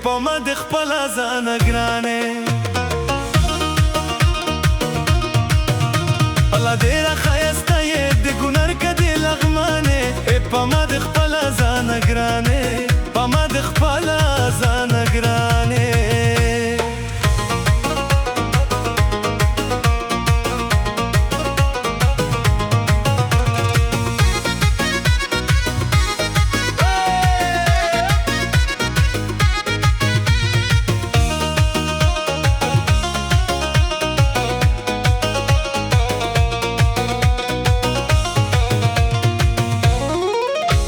په ما د خپل ځان ګرانې الله دې را ښایسته یې د ګنر کدي لغمانې په ما د خپل ځان ګرانې په ما د خپل ځان ګرانې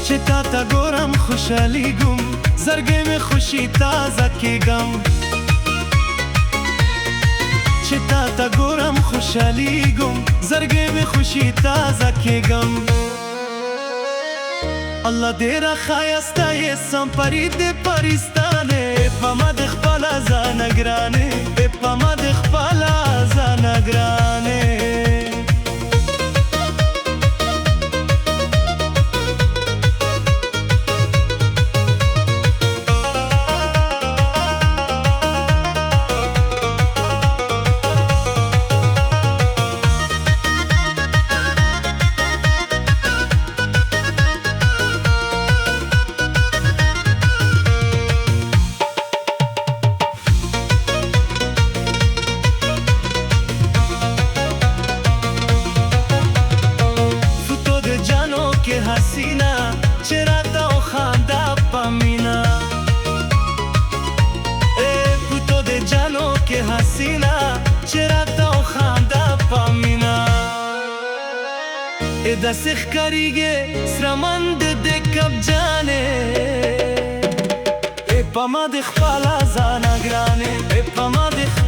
چې تا ته ګورم خوشحالیږم زړګی مې خوشي تازه کېږم چې تا ته ګورم خوشحالیږم زړګی مې خوشي تازه کېږم الله دې را ښایسته یې سم پری د پریستانې په ما د خپل ځان ګرانې په ما د خپل ځان ګرانې حسینا چرا تا خندا پامینا پوتو د جانو کې حسینا چرا تا خندا پامینا داسې ښکاریږي سرمند د کب جانې په ما د خپل ځان ګرانې په ما د